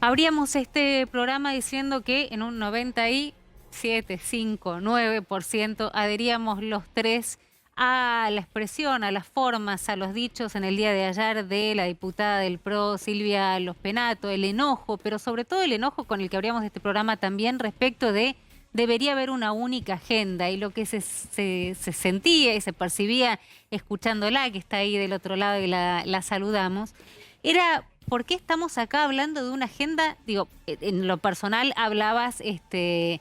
Abríamos este programa diciendo que en un 97, 5, 9% adheríamos los tres a la expresión, a las formas, a los dichos en el día de ayer de la diputada del PRO, Silvia Lospenato, el enojo, pero sobre todo el enojo con el que abríamos este programa también respecto de debería haber una única agenda, y lo que se sentía y se percibía escuchándola, que está ahí del otro lado y la saludamos, era por qué estamos acá hablando de una agenda. Digo, en lo personal hablabas de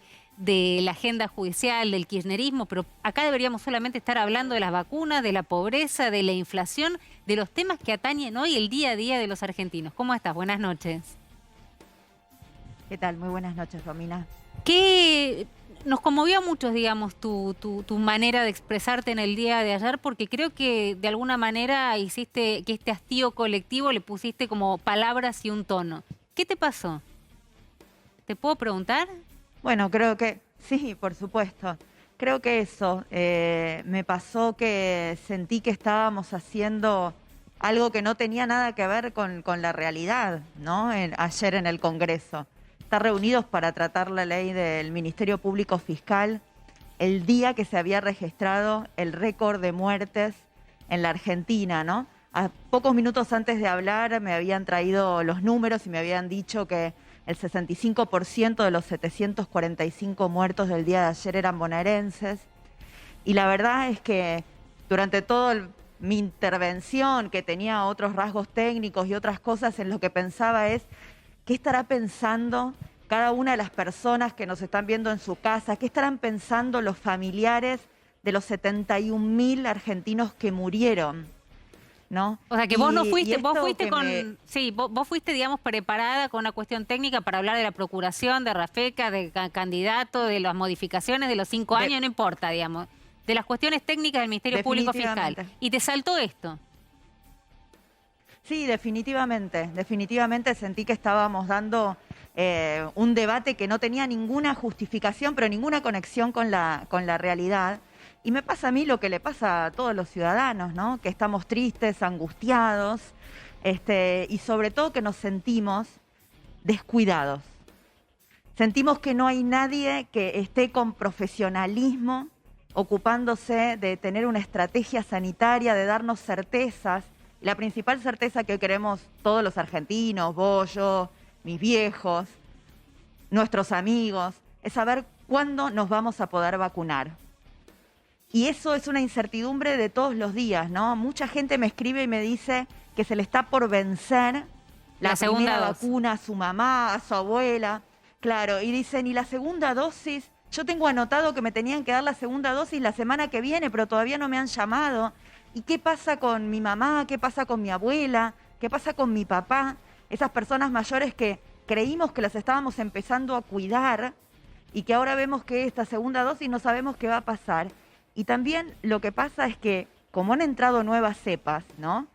la agenda judicial, del kirchnerismo, pero acá deberíamos solamente estar hablando de las vacunas, de la pobreza, de la inflación, de los temas que atañen hoy el día a día de los argentinos. ¿Cómo estás? Buenas noches. ¿Qué tal? Muy buenas noches, Romina. Que nos conmovió a muchos, digamos, tu manera de expresarte en el día de ayer, porque creo que de alguna manera hiciste que este hastío colectivo le pusiste como palabras y un tono. ¿Qué te pasó? ¿Te puedo preguntar? Bueno, creo que sí, por supuesto. Creo que eso, me pasó que sentí que estábamos haciendo algo que no tenía nada que ver con la realidad, ¿no? Ayer en el Congreso. Estar reunidos para tratar la ley del Ministerio Público Fiscal el día que se había registrado el récord de muertes en la Argentina, ¿no? A pocos minutos antes de hablar me habían traído los números y me habían dicho que el 65% de los 745 muertos del día de ayer eran bonaerenses. Y la verdad es que durante toda mi intervención, que tenía otros rasgos técnicos y otras cosas, en lo que pensaba es: ¿qué estará pensando cada una de las personas que nos están viendo en su casa? ¿Qué estarán pensando los familiares de los 71.000 argentinos que murieron? ¿No? O sea, que vos no fuiste, vos esto fuiste que con, sí, vos fuiste, digamos, preparada con una cuestión técnica para hablar de la procuración, de Rafecas, de candidato, de las modificaciones de los 5 años, no importa, digamos, de las cuestiones técnicas del Ministerio Público Fiscal. Y te saltó esto. Sí, definitivamente sentí que estábamos dando un debate que no tenía ninguna justificación, pero ninguna conexión con la realidad. Y me pasa a mí lo que le pasa a todos los ciudadanos, ¿no? Que estamos tristes, angustiados, y sobre todo que nos sentimos descuidados. Sentimos que no hay nadie que esté con profesionalismo ocupándose de tener una estrategia sanitaria, de darnos certezas. La principal certeza que queremos todos los argentinos, vos, yo, mis viejos, nuestros amigos, es saber cuándo nos vamos a poder vacunar. Y eso es una incertidumbre de todos los días, ¿no? Mucha gente me escribe y me dice que se le está por vencer la primera vacuna a su mamá, a su abuela. Claro, y dicen, ¿y la segunda dosis? Yo tengo anotado que me tenían que dar la segunda dosis la semana que viene, pero todavía no me han llamado. ¿Y qué pasa con mi mamá? ¿Qué pasa con mi abuela? ¿Qué pasa con mi papá? Esas personas mayores que creímos que las estábamos empezando a cuidar y que ahora vemos que esta segunda dosis no sabemos qué va a pasar. Y también lo que pasa es que, como han entrado nuevas cepas, ¿no?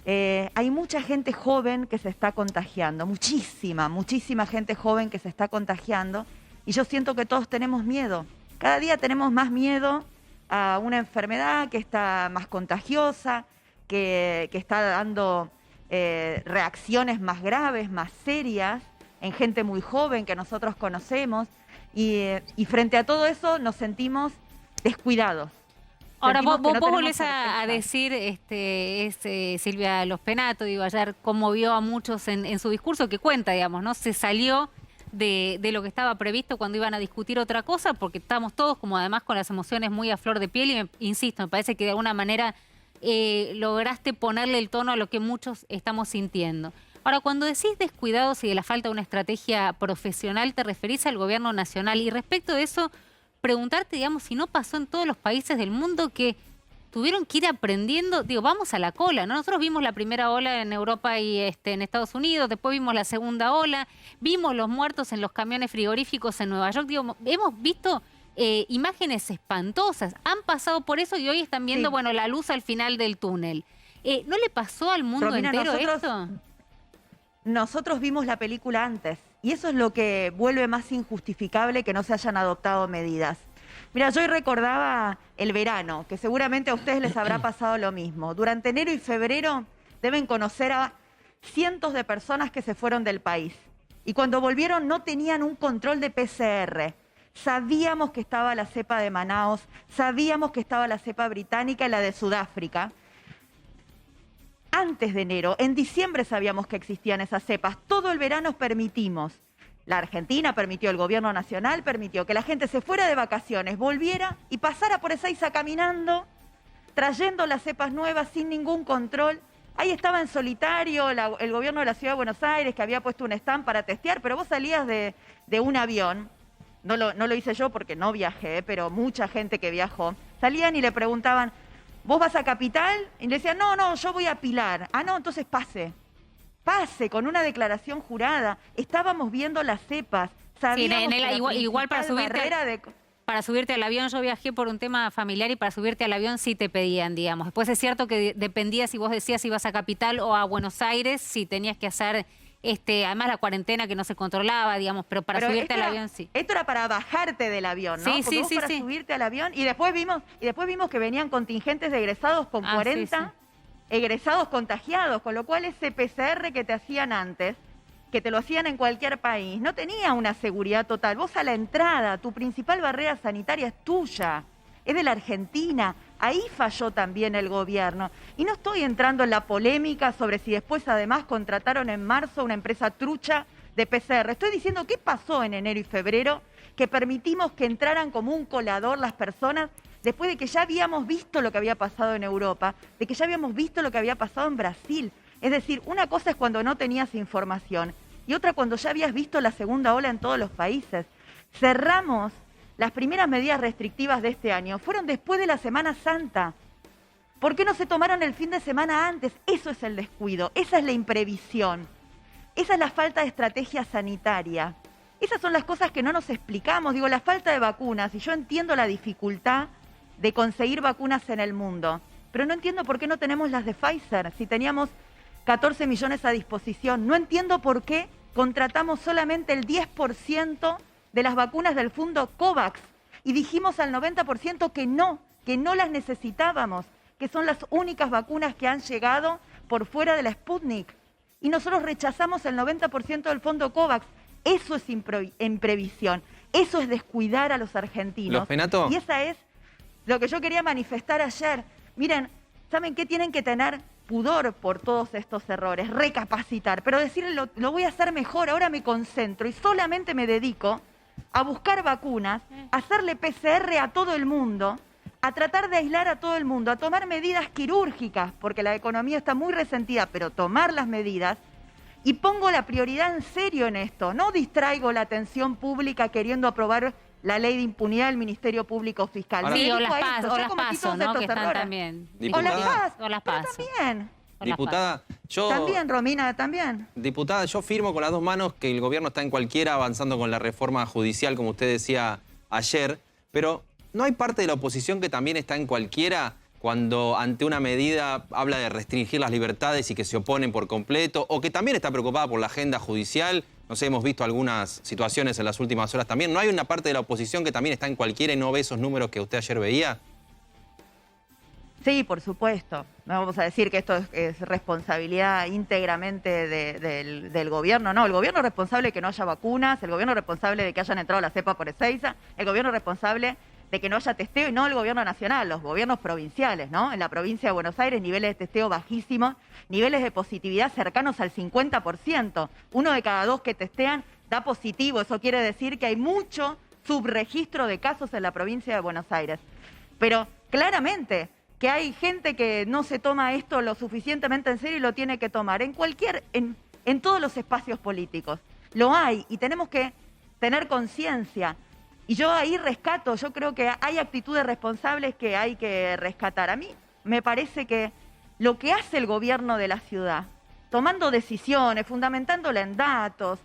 Hay mucha gente joven que se está contagiando, muchísima gente joven que se está contagiando, y yo siento que todos tenemos miedo. Cada día tenemos más miedo a una enfermedad que está más contagiosa, que está dando reacciones más graves, más serias, en gente muy joven que nosotros conocemos, y frente a todo eso nos sentimos descuidados. Ahora, vos volvés a decir, Silvia Lospenato, digo, ayer conmovió a muchos en su discurso, que cuenta, digamos, ¿no? Se salió de lo que estaba previsto cuando iban a discutir otra cosa, porque estamos todos como además con las emociones muy a flor de piel y insisto, me parece que de alguna manera lograste ponerle el tono a lo que muchos estamos sintiendo. Ahora, cuando decís descuidados y de la falta de una estrategia profesional, te referís al gobierno nacional, y respecto de eso, preguntarte, digamos, si no pasó en todos los países del mundo que tuvieron que ir aprendiendo, digo, vamos a la cola, ¿no? Nosotros vimos la primera ola en Europa y en Estados Unidos, después vimos la segunda ola, vimos los muertos en los camiones frigoríficos en Nueva York, digo, hemos visto imágenes espantosas, han pasado por eso y hoy están viendo, sí, bueno, la luz al final del túnel. ¿No le pasó al mundo, Romina, entero esto? Nosotros vimos la película antes, y eso es lo que vuelve más injustificable que no se hayan adoptado medidas. Mira, yo hoy recordaba el verano, que seguramente a ustedes les habrá pasado lo mismo. Durante enero y febrero deben conocer a cientos de personas que se fueron del país. Y cuando volvieron no tenían un control de PCR. Sabíamos que estaba la cepa de Manaos, sabíamos que estaba la cepa británica y la de Sudáfrica. Antes de enero, en diciembre sabíamos que existían esas cepas. Todo el verano permitimos. La Argentina permitió, el gobierno nacional permitió que la gente se fuera de vacaciones, volviera y pasara por Ezeiza caminando, trayendo las cepas nuevas sin ningún control. Ahí estaba en solitario el gobierno de la Ciudad de Buenos Aires, que había puesto un stand para testear, pero vos salías de un avión, no lo hice yo porque no viajé, pero mucha gente que viajó, salían y le preguntaban, ¿vos vas a Capital? Y le decían, no, yo voy a Pilar. Ah, no, entonces pase, con una declaración jurada. Estábamos viendo las cepas, sabíamos que igual para subirte al avión, yo viajé por un tema familiar y para subirte al avión sí te pedían, digamos. Después es cierto que dependía si vos decías si ibas a Capital o a Buenos Aires, si tenías que hacer, además la cuarentena que no se controlaba, digamos, pero subirte al avión sí. Esto era para bajarte del avión, ¿no? Sí, Porque para subirte al avión y después vimos que venían contingentes de egresados con 40 egresados contagiados, con lo cual ese PCR que te hacían antes, que te lo hacían en cualquier país, no tenía una seguridad total. Vos a la entrada, tu principal barrera sanitaria es tuya, es de la Argentina. Ahí falló también el gobierno. Y no estoy entrando en la polémica sobre si después además contrataron en marzo una empresa trucha de PCR. Estoy diciendo qué pasó en enero y febrero, que permitimos que entraran como un colador las personas después de que ya habíamos visto lo que había pasado en Europa, de que ya habíamos visto lo que había pasado en Brasil. Es decir, una cosa es cuando no tenías información y otra cuando ya habías visto la segunda ola en todos los países. Cerramos las primeras medidas restrictivas de este año, fueron después de la Semana Santa. ¿Por qué no se tomaron el fin de semana antes? Eso es el descuido, esa es la imprevisión, esa es la falta de estrategia sanitaria. Esas son las cosas que no nos explicamos. Digo, la falta de vacunas, y yo entiendo la dificultad de conseguir vacunas en el mundo, pero no entiendo por qué no tenemos las de Pfizer, si teníamos 14 millones a disposición. No entiendo por qué contratamos solamente el 10% de las vacunas del fondo COVAX y dijimos al 90% que no las necesitábamos, que son las únicas vacunas que han llegado por fuera de la Sputnik. Y nosotros rechazamos el 90% del fondo COVAX. Eso es imprevisión, eso es descuidar a los argentinos. Los Penato. Y esa es lo que yo quería manifestar ayer. Miren, ¿saben qué? Tienen que tener pudor por todos estos errores, recapacitar, pero decirle lo voy a hacer mejor, ahora me concentro y solamente me dedico a buscar vacunas, a hacerle PCR a todo el mundo, a tratar de aislar a todo el mundo, a tomar medidas quirúrgicas, porque la economía está muy resentida, pero tomar las medidas, y pongo la prioridad en serio en esto, no distraigo la atención pública queriendo aprobar la ley de impunidad del Ministerio Público Fiscal. Sí, o las PASO, ¿no? Que están también. O las PASO. También. Diputada, yo... También, Romina, también. Diputada, yo firmo con las dos manos que el gobierno está en cualquiera avanzando con la reforma judicial, como usted decía ayer, pero ¿no hay parte de la oposición que también está en cualquiera cuando ante una medida habla de restringir las libertades y que se oponen por completo, o que también está preocupada por la agenda judicial? No sé, hemos visto algunas situaciones en las últimas horas también. ¿No hay una parte de la oposición que también está en cualquiera y no ve esos números que usted ayer veía? Sí, por supuesto. No vamos a decir que esto es responsabilidad íntegramente del gobierno. No, el gobierno es responsable de que no haya vacunas, el gobierno es responsable de que hayan entrado la cepa por Ezeiza, el gobierno es responsable de que no haya testeo, y no el gobierno nacional, los gobiernos provinciales, ¿no? En la provincia de Buenos Aires, niveles de testeo bajísimos, niveles de positividad cercanos al 50%. 1 de cada 2 que testean da positivo. Eso quiere decir que hay mucho subregistro de casos en la provincia de Buenos Aires. Pero claramente que hay gente que no se toma esto lo suficientemente en serio y lo tiene que tomar en todos los espacios políticos. Lo hay y tenemos que tener conciencia. Y yo ahí rescato, yo creo que hay actitudes responsables que hay que rescatar. A mí me parece que lo que hace el gobierno de la ciudad, tomando decisiones, fundamentándola en datos,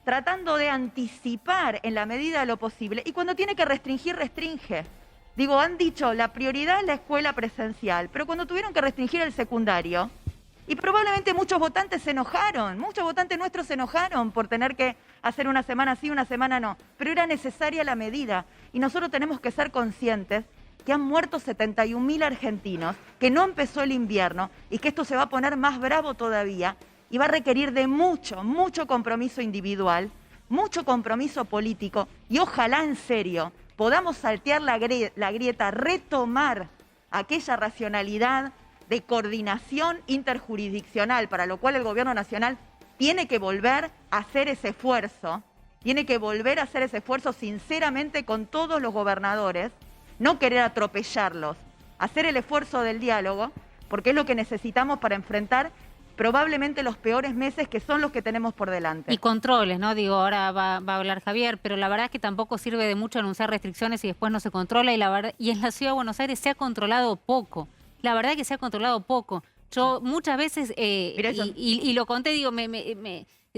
tratando de anticipar en la medida de lo posible, y cuando tiene que restringir, restringe. Digo, han dicho, la prioridad es la escuela presencial, pero cuando tuvieron que restringir el secundario, y probablemente muchos votantes se enojaron, muchos votantes nuestros se enojaron por tener que hacer una semana sí, una semana no, pero era necesaria la medida, y nosotros tenemos que ser conscientes que han muerto 71.000 argentinos, que no empezó el invierno y que esto se va a poner más bravo todavía, y va a requerir de mucho, mucho compromiso individual, mucho compromiso político y ojalá en serio podamos saltear la grieta, retomar aquella racionalidad de coordinación interjurisdiccional, para lo cual el Gobierno Nacional tiene que volver a hacer ese esfuerzo, sinceramente con todos los gobernadores, no querer atropellarlos, hacer el esfuerzo del diálogo, porque es lo que necesitamos para enfrentar probablemente los peores meses que son los que tenemos por delante. Y controles, ¿no? Digo, ahora va a hablar Javier, pero la verdad es que tampoco sirve de mucho anunciar restricciones y después no se controla, y en la Ciudad de Buenos Aires se ha controlado poco. La verdad es que se ha controlado poco. Yo muchas veces, y lo conté, digo,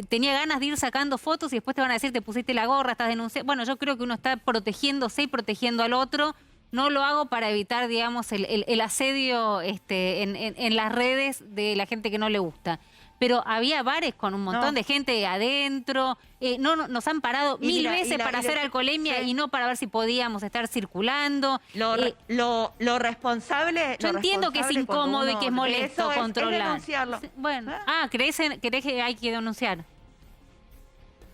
tenía ganas de ir sacando fotos y después te van a decir, te pusiste la gorra, estás denunciando. Bueno, yo creo que uno está protegiéndose y protegiendo al otro. No lo hago para evitar, digamos, el asedio en las redes de la gente que no le gusta. Pero había bares con un montón de gente adentro. Nos han parado mil veces para hacer alcoholemia y no para ver si podíamos estar circulando. Lo responsable... Yo entiendo que es incómodo y que es molesto controlar. Es denunciarlo. Bueno, ¿crees que hay que denunciar?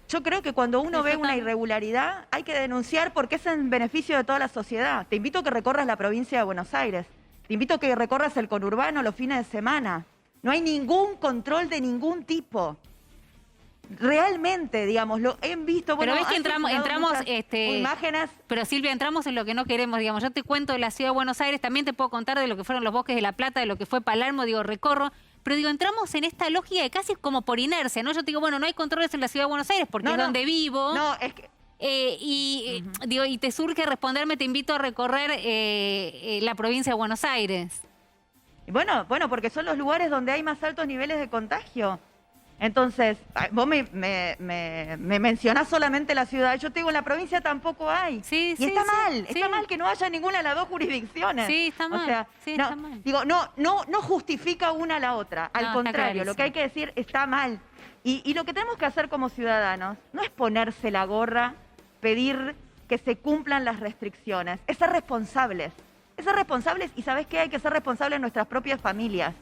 Yo creo que cuando uno ve una irregularidad hay que denunciar porque es en beneficio de toda la sociedad. Te invito a que recorras la provincia de Buenos Aires. Te invito a que recorras el conurbano los fines de semana. No hay ningún control de ningún tipo. Realmente, digamos, lo he visto... Pero ves que entramos imágenes... Pero Silvia, entramos en lo que no queremos, digamos. Yo te cuento de la Ciudad de Buenos Aires, también te puedo contar de lo que fueron los Bosques de La Plata, de lo que fue Palermo, digo, recorro... Pero digo, entramos en esta lógica de casi como por inercia, ¿no? Yo te digo, bueno, no hay controles en la Ciudad de Buenos Aires porque es donde vivo. No, es que... Digo, y te surge responderme, te invito a recorrer la provincia de Buenos Aires. Bueno, porque son los lugares donde hay más altos niveles de contagio. Entonces, vos me mencionás solamente la ciudad. Yo te digo, en la provincia tampoco hay. Sí, y está mal que no haya ninguna de las dos jurisdicciones. Sí, está mal. O sea, está mal. Digo, no justifica una a la otra. Al contrario, lo que hay que decir está mal. Y lo que tenemos que hacer como ciudadanos no es ponerse la gorra, pedir que se cumplan las restricciones. Es ser responsables. Es ser responsables y ¿sabés qué? Hay que ser responsables en nuestras propias familias.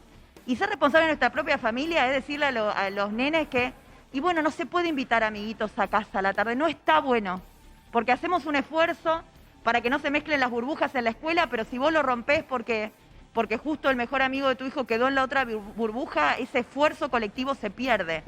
Y ser responsable de nuestra propia familia es decirle a los nenes que, y bueno, no se puede invitar amiguitos a casa a la tarde, no está bueno, porque hacemos un esfuerzo para que no se mezclen las burbujas en la escuela, pero si vos lo rompés porque justo el mejor amigo de tu hijo quedó en la otra burbuja, ese esfuerzo colectivo se pierde.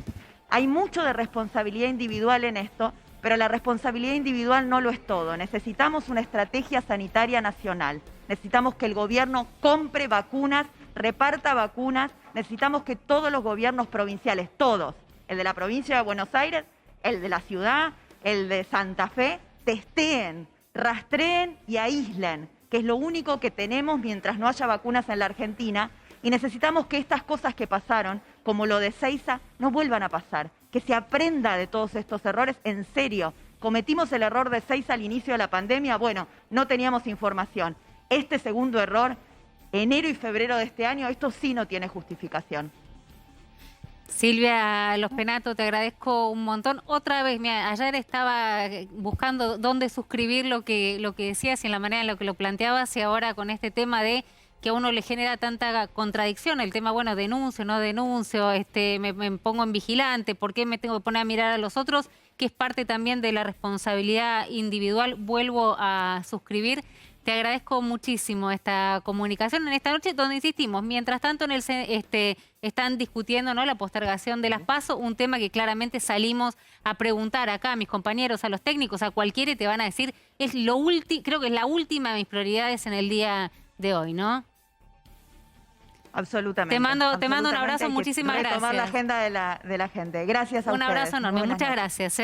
Hay mucho de responsabilidad individual en esto, pero la responsabilidad individual no lo es todo. Necesitamos una estrategia sanitaria nacional. Necesitamos que el gobierno compre vacunas, reparta vacunas. Necesitamos que todos los gobiernos provinciales, todos, el de la provincia de Buenos Aires, el de la ciudad, el de Santa Fe, testeen, rastreen y aíslen, que es lo único que tenemos mientras no haya vacunas en la Argentina. Y necesitamos que estas cosas que pasaron, como lo de Seiza, no vuelvan a pasar. Que se aprenda de todos estos errores en serio. Cometimos el error de Seiza al inicio de la pandemia, bueno, no teníamos información. Este segundo error, enero y febrero de este año, esto sí no tiene justificación. Silvia Los Penato, te agradezco un montón. Otra vez, mira, ayer estaba buscando dónde suscribir lo que decías y en la manera en la que lo planteabas, y ahora con este tema de que a uno le genera tanta contradicción, el tema, bueno, denuncio, no denuncio, me pongo en vigilante, ¿por qué me tengo que poner a mirar a los otros? Que es parte también de la responsabilidad individual. Vuelvo a suscribir. Te agradezco muchísimo esta comunicación en esta noche, donde insistimos, mientras tanto están discutiendo, ¿no?, la postergación de las PASO, un tema que claramente salimos a preguntar acá a mis compañeros, a los técnicos, a cualquiera, y te van a decir, creo que es la última de mis prioridades en el día de hoy, ¿no? Absolutamente. Te mando un abrazo, muchísimas gracias. Retomar la agenda de la gente. Gracias a ustedes. Un abrazo enorme, muchas gracias.